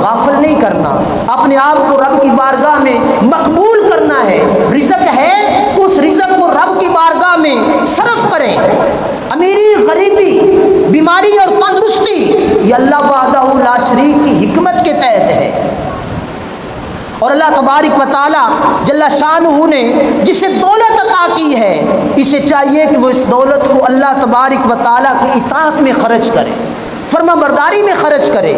غافل نہیں کرنا، اپنے آپ کو رب کی بارگاہ میں مقبول کرنا ہے۔ رزق ہے تو اس رزق کو رب کی بارگاہ میں صرف کریں۔ امیری، غریبی، بیماری اور تندرستی یہ اللہ وحدہ لا شریک کی حکمت کے تحت ہے، اور اللہ تبارک و تعالی جل شانہ نے جسے دولت عطا کی ہے، اسے چاہیے کہ وہ اس دولت کو اللہ تبارک و تعالی کی اطاعت میں خرچ کرے، فرما برداری میں خرچ کرے۔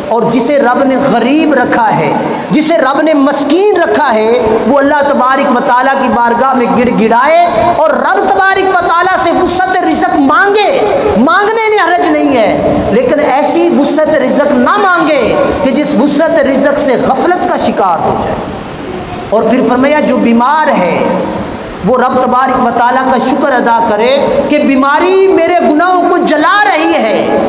اور جسے رب نے غریب رکھا ہے، جسے رب نے مسکین رکھا ہے، وہ اللہ تبارک و تعالیٰ کی بارگاہ میں گڑ گڑائے اور رب تبارک و تعالیٰ سے وسعت رزق مانگے۔ مانگنے میں حرج نہیں ہے، لیکن ایسی وسعت رزق نہ مانگے کہ جس وسعت رزق سے غفلت کا شکار ہو جائے۔ اور پھر فرمایا جو بیمار ہے وہ رب تبارک و تعالیٰ کا شکر ادا کرے کہ بیماری میرے گناہوں کو جلا رہی ہے،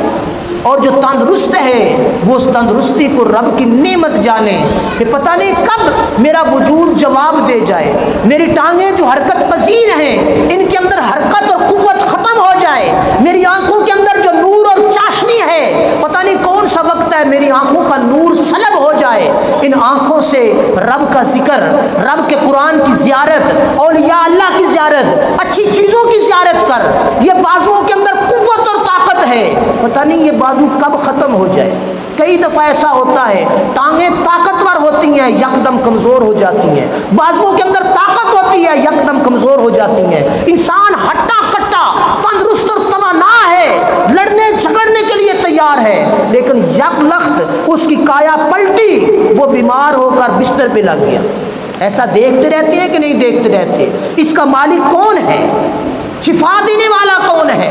اور جو تندرست ہے وہ اس تندرستی کو رب کی نعمت جانے کہ پتہ نہیں کب میرا وجود جواب دے جائے، میری ٹانگیں جو حرکت پذیر ہیں ان کے اندر حرکت اور قوت ختم ہو جائے، میری آنکھوں کے اندر جو نور اور چاشنی ہے پتہ نہیں کون سا وقت ہے میری آنکھوں کا نور سلب ہو جائے۔ ان آنکھوں سے رب کا ذکر، رب کے قرآن کی زیارت، اولیاء اللہ کی زیارت، اچھی چیزوں کی زیارت کر۔ یہ بازوؤں کے اندر قوت اور طاقت ہے، پتہ نہیں یہ بازو کب ختم ہو جائے۔ کئی دفعہ ایسا ہوتا ہے ٹانگیں طاقتور ہوتی ہیں یکدم کمزور ہو جاتی ہیں، بازوؤں کے اندر طاقت ہوتی ہے یکدم کمزور ہو جاتی ہیں۔ انسان ہٹا کٹا تندرست اور توانا ہے، لڑنے جھگڑنے کے لیے تیار ہے، لیکن یک لخت اس کی کایا پلٹی، وہ بیمار ہو کر بستر پہ لگ گیا۔ ایسا دیکھتے رہتے ہیں کہ نہیں دیکھتے رہتے؟ اس کا مالک کون ہے؟ شفا دینے والا کون ہے؟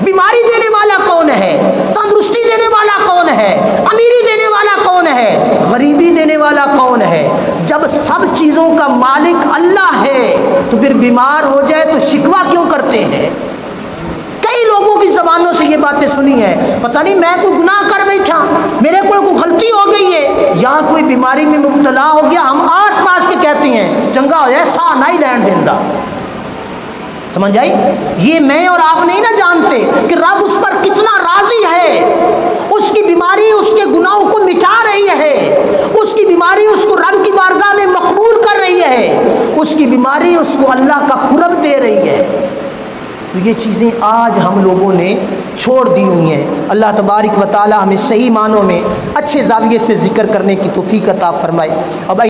بیماری دینے والا کون ہے؟ تندرستی دینے والا کون ہے؟ امیری دینے والا کون ہے؟ غریبی دینے والا کون ہے؟ جب سب چیزوں کا مالک اللہ ہے تو پھر بیمار ہو جائے تو شکوہ کیوں کرتے ہیں؟ کئی لوگوں کی زبانوں سے یہ باتیں سنی ہیں، پتہ نہیں میں کوئی گناہ کر بیٹھا، میرے کوئی غلطی ہو گئی ہے، یہاں کوئی بیماری میں مبتلا ہو گیا، ہم آس پاس کے کہتے ہیں چنگا ہو جائے سا نہیں لین دیندہ۔ سمجھ آئی؟ یہ میں اور آپ نہیں نہ جانتے کہ رب اس پر کتنا راضی ہے، اس کی بیماری اس کے گناہوں کو مٹا رہی ہے، اس کی بیماری اس کو رب کی بارگاہ میں مقبول کر رہی ہے، اس کی بیماری اس کو اللہ کا قرب دے رہی ہے۔ تو یہ چیزیں آج ہم لوگوں نے چھوڑ دی ہوئی ہیں۔ اللہ تبارک و تعالی ہمیں صحیح معنوں میں اچھے زاویے سے ذکر کرنے کی توفیق عطا فرمائے۔ اب